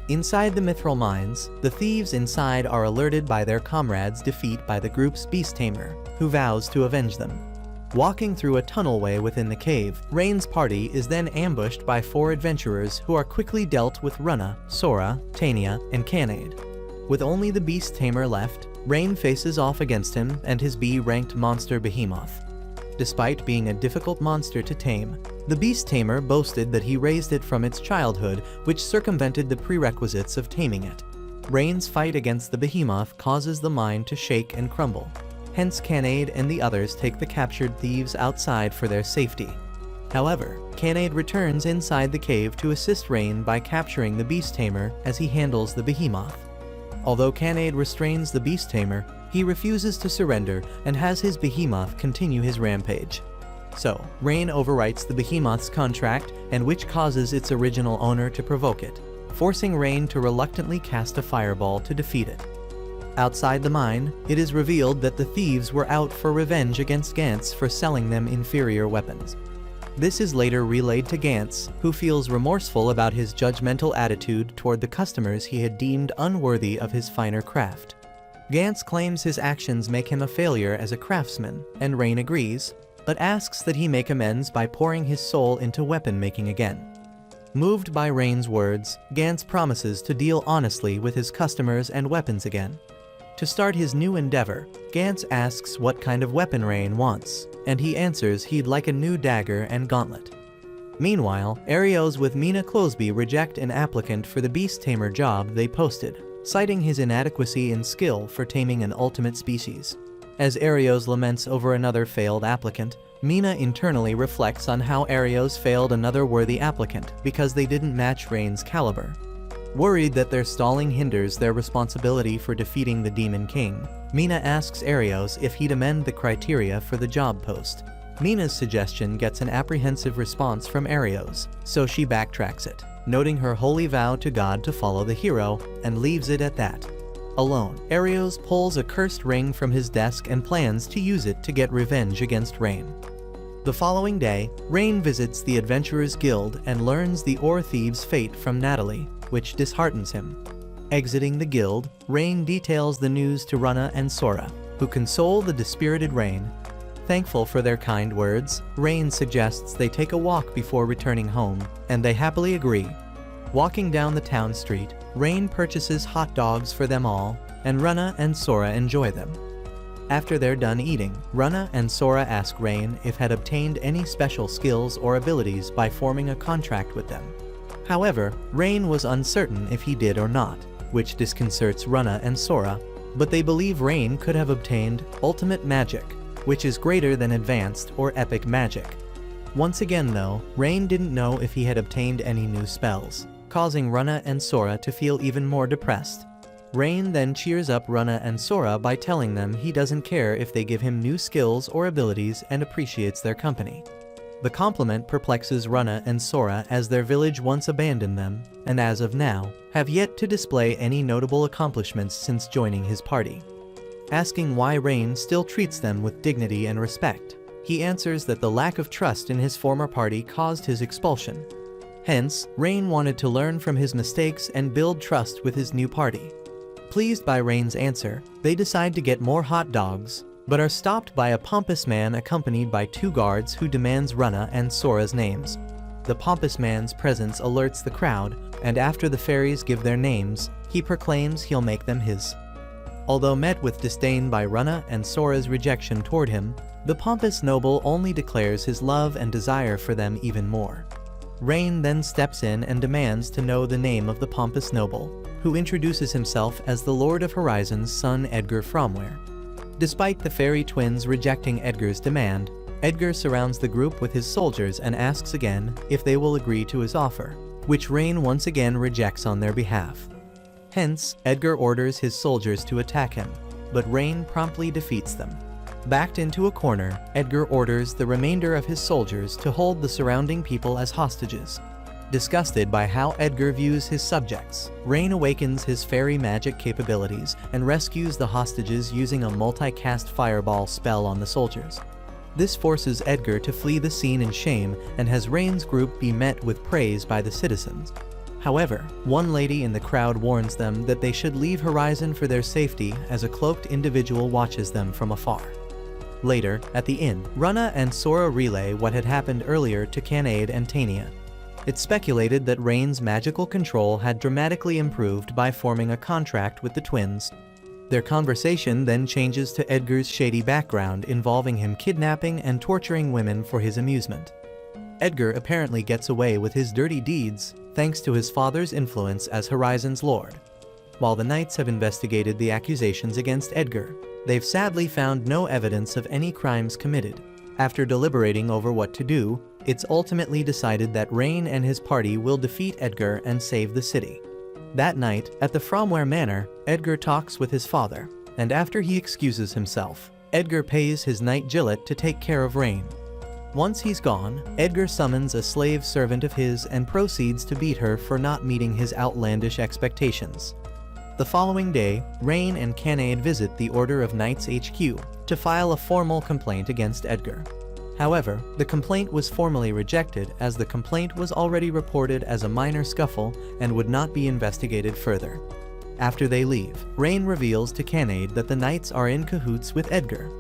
Speaker 1: Inside the mithril mines, the thieves inside are alerted by their comrades' defeat by the group's Beast Tamer, who vows to avenge them. Walking through a tunnelway within the cave, Rein's party is then ambushed by 4 adventurers who are quickly dealt with Rana, Sora, Tanya, and Canade. With only the Beast Tamer left, Rein faces off against him and his B-ranked monster Behemoth. Despite being a difficult monster to tame, the Beast Tamer boasted that he raised it from its childhood, which circumvented the prerequisites of taming it. Rein's fight against the Behemoth causes the mine to shake and crumble. Hence, Canade and the others take the captured thieves outside for their safety. However, Canade returns inside the cave to assist Rein by capturing the Beast Tamer as he handles the Behemoth. Although Canade restrains the Beast Tamer, he refuses to surrender and has his Behemoth continue his rampage. So, Rein overwrites the Behemoth's contract, and which causes its original owner to provoke it, forcing Rein to reluctantly cast a fireball to defeat it. Outside the mine, it is revealed that the thieves were out for revenge against Gantz for selling them inferior weapons. This is later relayed to Gantz, who feels remorseful about his judgmental attitude toward the customers he had deemed unworthy of his finer craft. Gantz claims his actions make him a failure as a craftsman, and Rein agrees, but asks that he make amends by pouring his soul into weapon making again. Moved by Rein's words, Gantz promises to deal honestly with his customers and weapons again. To start his new endeavor, Gantz asks what kind of weapon Rein wants, and he answers he'd like a new dagger and gauntlet. Meanwhile, Arios with Mina Closeby reject an applicant for the Beast Tamer job they posted, citing his inadequacy in skill for taming an ultimate species. As Arios laments over another failed applicant, Mina internally reflects on how Arios failed another worthy applicant because they didn't match Rein's caliber. Worried that their stalling hinders their responsibility for defeating the Demon King, Mina asks Arios if he'd amend the criteria for the job post. Mina's suggestion gets an apprehensive response from Arios, so she backtracks it, noting her holy vow to God to follow the hero, and leaves it at that. Alone, Arios pulls a cursed ring from his desk and plans to use it to get revenge against Rein. The following day, Rein visits the Adventurers Guild and learns the ore thieves' fate from Natalie, which disheartens him. Exiting the guild, Rein details the news to Rana and Sora, who console the dispirited Rein. Thankful for their kind words, Rein suggests they take a walk before returning home, and they happily agree. Walking down the town street, Rein purchases hot dogs for them all, and Rana and Sora enjoy them. After they're done eating, Rana and Sora ask Rein if had obtained any special skills or abilities by forming a contract with them. However, Rein was uncertain if he did or not, which disconcerts Rana and Sora, but they believe Rein could have obtained ultimate magic, which is greater than advanced or epic magic. Once again though, Rein didn't know if he had obtained any new spells, causing Runna and Sora to feel even more depressed. Rein then cheers up Runna and Sora by telling them he doesn't care if they give him new skills or abilities and appreciates their company. The compliment perplexes Runna and Sora as their village once abandoned them, and as of now, have yet to display any notable accomplishments since joining his party. Asking why Rein still treats them with dignity and respect, he answers that the lack of trust in his former party caused his expulsion. Hence, Rein wanted to learn from his mistakes and build trust with his new party. Pleased by Rein's answer, they decide to get more hot dogs, but are stopped by a pompous man accompanied by 2 guards who demands Runna and Sora's names. The pompous man's presence alerts the crowd, and after the fairies give their names, he proclaims he'll make them his. Although met with disdain by Runna and Sora's rejection toward him, the pompous noble only declares his love and desire for them even more. Rein then steps in and demands to know the name of the pompous noble, who introduces himself as the Lord of Horizon's son Edgar Fromware. Despite the fairy twins rejecting Edgar's demand, Edgar surrounds the group with his soldiers and asks again if they will agree to his offer, which Rein once again rejects on their behalf. Hence, Edgar orders his soldiers to attack him, but Rein promptly defeats them. Backed into a corner, Edgar orders the remainder of his soldiers to hold the surrounding people as hostages. Disgusted by how Edgar views his subjects, Rein awakens his fairy magic capabilities and rescues the hostages using a multicast fireball spell on the soldiers. This forces Edgar to flee the scene in shame and has Rein's group be met with praise by the citizens. However, one lady in the crowd warns them that they should leave Horizon for their safety as a cloaked individual watches them from afar. Later, at the inn, Runna and Sora relay what had happened earlier to Canade and Tania. It's speculated that Rein's magical control had dramatically improved by forming a contract with the twins. Their conversation then changes to Edgar's shady background involving him kidnapping and torturing women for his amusement. Edgar apparently gets away with his dirty deeds thanks to his father's influence as Horizon's lord. While the knights have investigated the accusations against Edgar, they've sadly found no evidence of any crimes committed. After deliberating over what to do, it's ultimately decided that Rein and his party will defeat Edgar and save the city. That night, at the Fromware Manor, Edgar talks with his father, and after he excuses himself, Edgar pays his knight Gillett to take care of Rein. Once he's gone, Edgar summons a slave servant of his and proceeds to beat her for not meeting his outlandish expectations. The following day, Rein and Canade visit the Order of Knights HQ to file a formal complaint against Edgar. However, the complaint was formally rejected as the complaint was already reported as a minor scuffle and would not be investigated further. After they leave, Rein reveals to Canade that the knights are in cahoots with Edgar.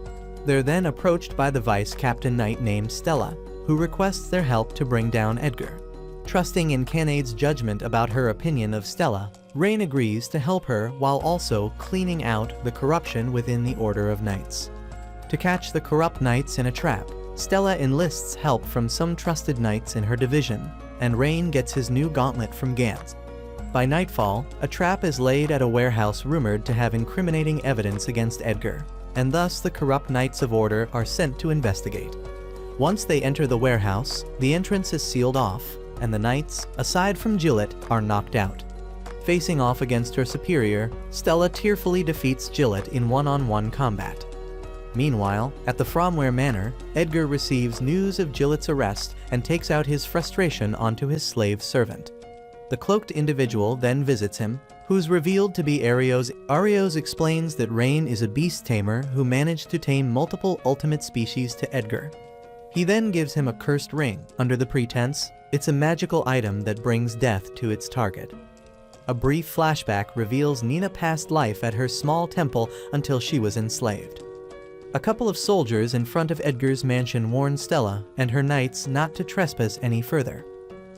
Speaker 1: They're then approached by the vice captain knight named Stella, who requests their help to bring down Edgar. Trusting in Canade's judgment about her opinion of Stella, Rein agrees to help her while also cleaning out the corruption within the Order of Knights. To catch the corrupt knights in a trap, Stella enlists help from some trusted knights in her division, and Rein gets his new gauntlet from Gantz. By nightfall, a trap is laid at a warehouse rumored to have incriminating evidence against Edgar, and thus the corrupt Knights of Order are sent to investigate. Once they enter the warehouse, the entrance is sealed off, and the knights, aside from Gillett, are knocked out. Facing off against her superior, Stella tearfully defeats Gillett in one-on-one combat. Meanwhile, at the Fromware Manor, Edgar receives news of Gillett's arrest and takes out his frustration onto his slave servant. The cloaked individual then visits him, who's revealed to be Arios. Arios explains that Rein is a Beast Tamer who managed to tame multiple ultimate species to Edgar. He then gives him a cursed ring, under the pretense it's a magical item that brings death to its target. A brief flashback reveals Nina passed life at her small temple until she was enslaved. A couple of soldiers in front of Edgar's mansion warn Stella and her knights not to trespass any further.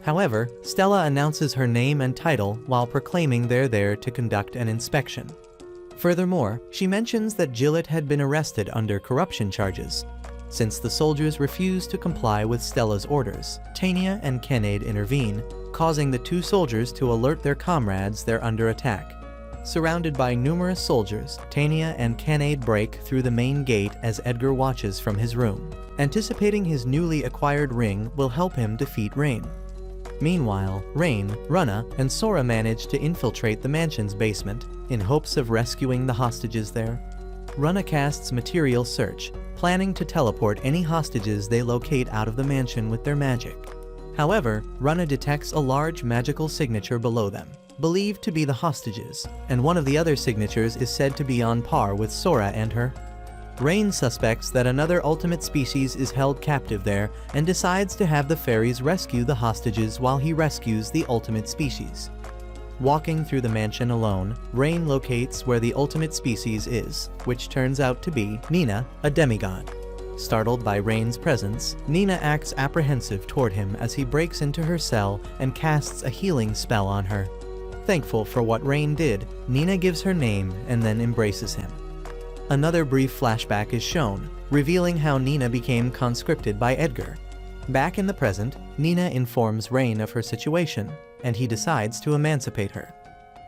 Speaker 1: However, Stella announces her name and title while proclaiming they're there to conduct an inspection. Furthermore, she mentions that Gillett had been arrested under corruption charges. Since the soldiers refuse to comply with Stella's orders, Tania and Canade intervene, causing the two soldiers to alert their comrades they're under attack. Surrounded by numerous soldiers, Tanya and Canade break through the main gate as Edgar watches from his room, anticipating his newly acquired ring will help him defeat Rein. Meanwhile, Rein, Runa, and Sora manage to infiltrate the mansion's basement in hopes of rescuing the hostages there. Runa casts Material Search, planning to teleport any hostages they locate out of the mansion with their magic. However, Runa detects a large magical signature below them, believed to be the hostages, and one of the other signatures is said to be on par with Sora and her. Rein suspects that another ultimate species is held captive there and decides to have the fairies rescue the hostages while he rescues the ultimate species. Walking through the mansion alone, Rein locates where the ultimate species is, which turns out to be Nina, a demigod. Startled by Rein's presence, Nina acts apprehensive toward him as he breaks into her cell and casts a healing spell on her. Thankful for what Rein did, Nina gives her name and then embraces him. Another brief flashback is shown, revealing how Nina became conscripted by Edgar. Back in the present, Nina informs Rein of her situation, and he decides to emancipate her.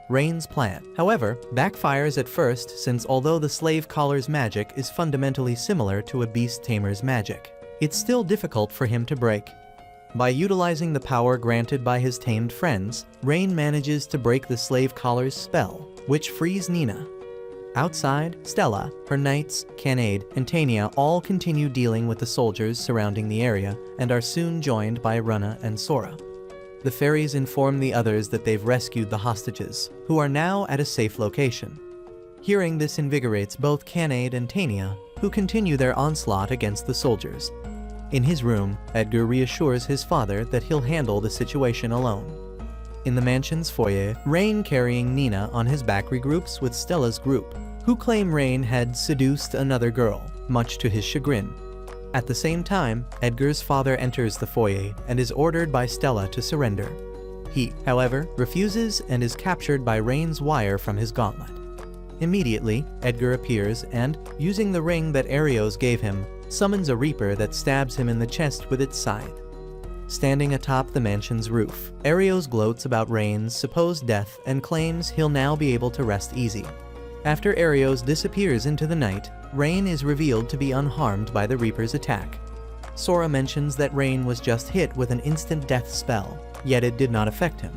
Speaker 1: Rein's plan, however, backfires at first since although the slave caller's magic is fundamentally similar to a Beast Tamer's magic, it's still difficult for him to break. By utilizing the power granted by his tamed friends, Rein manages to break the slave caller's spell, which frees Nina. Outside, Stella, her knights, Canade, and Tanya all continue dealing with the soldiers surrounding the area and are soon joined by Runa and Sora. The fairies inform the others that they've rescued the hostages, who are now at a safe location. Hearing this invigorates both Canade and Tanya, who continue their onslaught against the soldiers. In his room, Edgar reassures his father that he'll handle the situation alone. In the mansion's foyer, Rein carrying Nina on his back regroups with Stella's group, who claim Rein had seduced another girl, much to his chagrin. At the same time, Edgar's father enters the foyer and is ordered by Stella to surrender. He, however, refuses and is captured by Rein's wire from his gauntlet. Immediately, Edgar appears and, using the ring that Arios gave him, summons a reaper that stabs him in the chest with its scythe. Standing atop the mansion's roof, Arios gloats about Rein's supposed death and claims he'll now be able to rest easy. After Arios disappears into the night, Rein is revealed to be unharmed by the Reaper's attack. Sora mentions that Rein was just hit with an instant death spell, yet it did not affect him.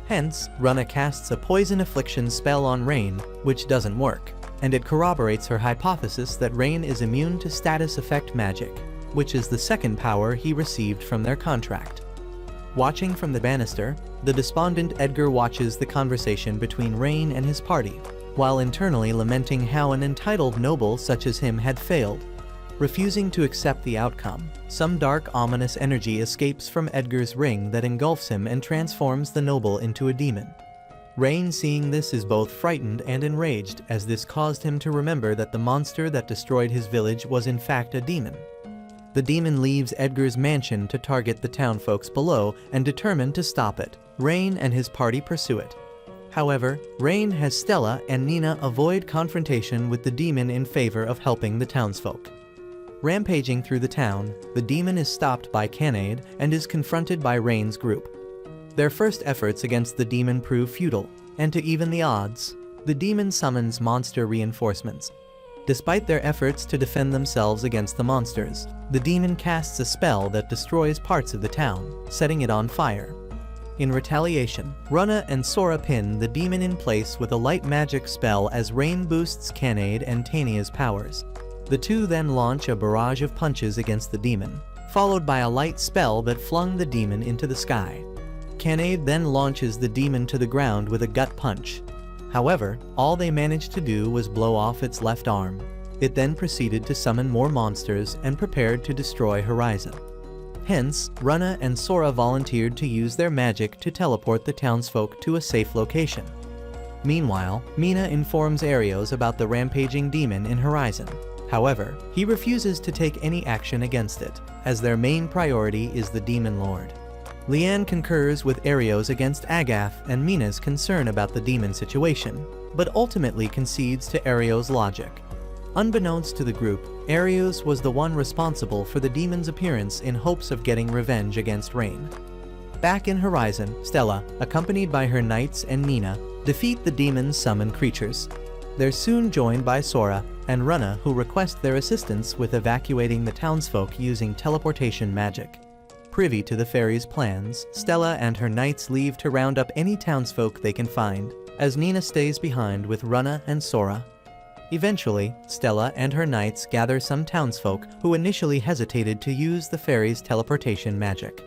Speaker 1: Hence, Runa casts a poison affliction spell on Rein, which doesn't work, and it corroborates her hypothesis that Rein is immune to status effect magic, which is the second power he received from their contract. Watching from the banister, the despondent Edgar watches the conversation between Rein and his party, while internally lamenting how an entitled noble such as him had failed. Refusing to accept the outcome, some dark, ominous energy escapes from Edgar's ring that engulfs him and transforms the noble into a demon. Rein, seeing this, is both frightened and enraged, as this caused him to remember that the monster that destroyed his village was in fact a demon. The demon leaves Edgar's mansion to target the townfolks below, and determined to stop it, Rein and his party pursue it. However, Rein has Stella and Nina avoid confrontation with the demon in favor of helping the townsfolk. Rampaging through the town, the demon is stopped by Canade and is confronted by Rein's group. Their first efforts against the demon prove futile, and to even the odds, the demon summons monster reinforcements. Despite their efforts to defend themselves against the monsters, the demon casts a spell that destroys parts of the town, setting it on fire. In retaliation, Runa and Sora pin the demon in place with a light magic spell as Rein boosts Canade and Tanya's powers. The two then launch a barrage of punches against the demon, followed by a light spell that flung the demon into the sky. Canade then launches the demon to the ground with a gut punch. However, all they managed to do was blow off its left arm. It then proceeded to summon more monsters and prepared to destroy Horizon. Hence, Runa and Sora volunteered to use their magic to teleport the townsfolk to a safe location. Meanwhile, Mina informs Arios about the rampaging demon in Horizon. However, he refuses to take any action against it, as their main priority is the Demon Lord. Leanne concurs with Arios against Agath and Mina's concern about the demon situation, but ultimately concedes to Arios' logic. Unbeknownst to the group, Arios was the one responsible for the demon's appearance in hopes of getting revenge against Rein. Back in Horizon, Stella, accompanied by her knights and Nina, defeat the demons summoned creatures. They're soon joined by Sora and Runna, who request their assistance with evacuating the townsfolk using teleportation magic. Privy to the fairies' plans, Stella and her knights leave to round up any townsfolk they can find, as Nina stays behind with Runna and Sora. Eventually, Stella and her knights gather some townsfolk who initially hesitated to use the fairies' teleportation magic.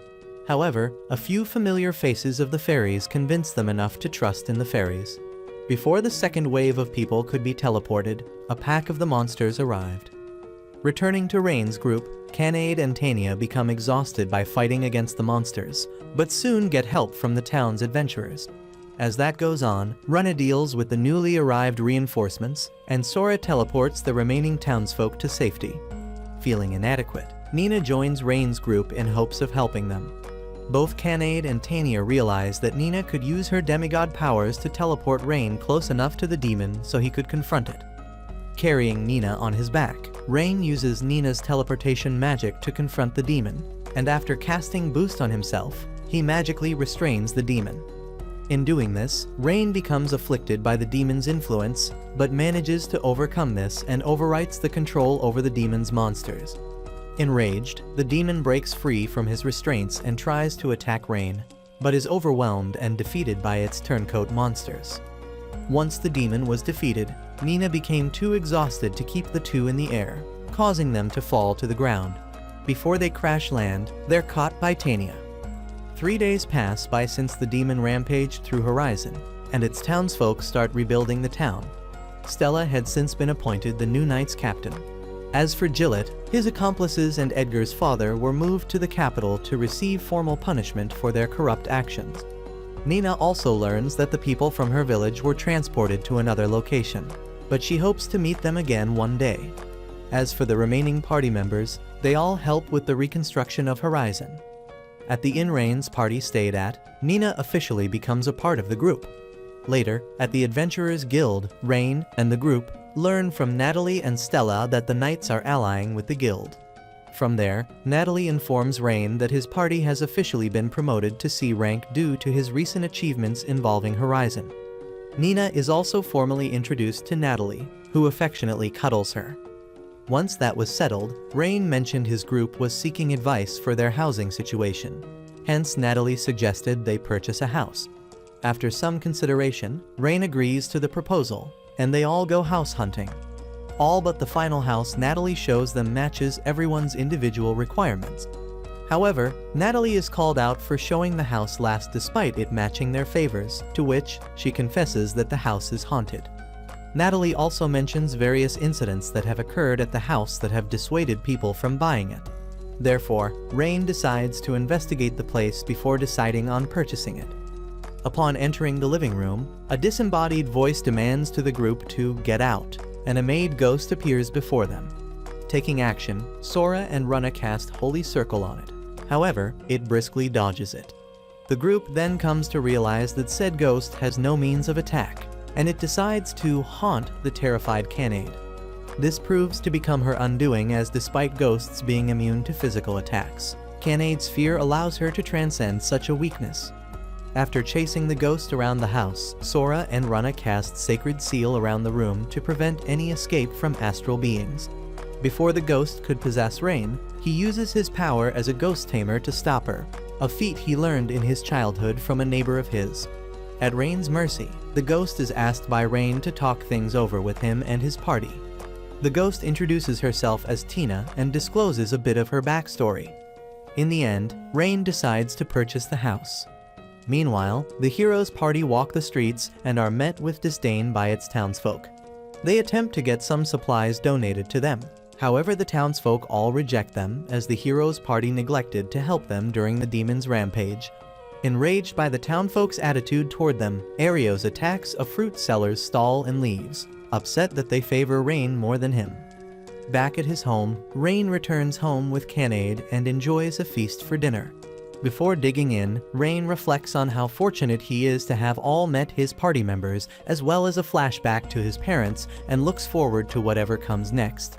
Speaker 1: However, a few familiar faces of the fairies convince them enough to trust in the fairies. Before the second wave of people could be teleported, a pack of the monsters arrived. Returning to Rein's group, Canade and Tanya become exhausted by fighting against the monsters, but soon get help from the town's adventurers. As that goes on, Runna deals with the newly arrived reinforcements, and Sora teleports the remaining townsfolk to safety. Feeling inadequate, Nina joins Rein's group in hopes of helping them. Both Canade and Tanya realize that Nina could use her demigod powers to teleport Rein close enough to the demon so he could confront it. Carrying Nina on his back, Rein uses Nina's teleportation magic to confront the demon, and after casting Boost on himself, he magically restrains the demon. In doing this, Rein becomes afflicted by the demon's influence, but manages to overcome this and overwrites the control over the demon's monsters. Enraged, the demon breaks free from his restraints and tries to attack Rein, but is overwhelmed and defeated by its turncoat monsters. Once the demon was defeated, Nina became too exhausted to keep the two in the air, causing them to fall to the ground. Before they crash land, they're caught by Tanya. 3 days pass by since the demon rampaged through Horizon, and its townsfolk start rebuilding the town. Stella had since been appointed the new knight's captain. As for Gillett, his accomplices and Edgar's father were moved to the capital to receive formal punishment for their corrupt actions. Nina also learns that the people from her village were transported to another location, but she hopes to meet them again one day. As for the remaining party members, they all help with the reconstruction of Horizon. At the inn Rein's party stayed at, Nina officially becomes a part of the group. Later, at the Adventurers Guild, Rein and the group learn from Natalie and Stella that the knights are allying with the guild. From there, Natalie informs Rein that his party has officially been promoted to C rank due to his recent achievements involving Horizon. Nina is also formally introduced to Natalie, who affectionately cuddles her. Once that was settled, Rein mentioned his group was seeking advice for their housing situation. Hence, Natalie suggested they purchase a house. After some consideration, Rein agrees to the proposal, and they all go house hunting. All but the final house Natalie shows them matches everyone's individual requirements. However, Natalie is called out for showing the house last despite it matching their favors, to which she confesses that the house is haunted. Natalie also mentions various incidents that have occurred at the house that have dissuaded people from buying it. Therefore, Rein decides to investigate the place before deciding on purchasing it. Upon entering the living room, a disembodied voice demands to the group to get out, and a maid ghost appears before them. Taking action, Sora and Runna cast Holy Circle on it. However, it briskly dodges it. The group then comes to realize that said ghost has no means of attack, and it decides to haunt the terrified Canade. This proves to become her undoing, as despite ghosts being immune to physical attacks, Canade's fear allows her to transcend such a weakness. After chasing the ghost around the house, Sora and Runna cast Sacred Seal around the room to prevent any escape from astral beings. Before the ghost could possess Rein, he uses his power as a Ghost Tamer to stop her, a feat he learned in his childhood from a neighbor of his. At Rein's mercy, the ghost is asked by Rein to talk things over with him and his party. The ghost introduces herself as Tina and discloses a bit of her backstory. In the end, Rein decides to purchase the house. Meanwhile, the heroes' party walk the streets and are met with disdain by its townsfolk. They attempt to get some supplies donated to them. However, the townsfolk all reject them, as the heroes' party neglected to help them during the demon's rampage. Enraged by the townfolk's attitude toward them, Arios attacks a fruit seller's stall and leaves, upset that they favor Rein more than him. Back at his home, Rein returns home with Canade and enjoys a feast for dinner. Before digging in, Rein reflects on how fortunate he is to have all met his party members, as well as a flashback to his parents, and looks forward to whatever comes next.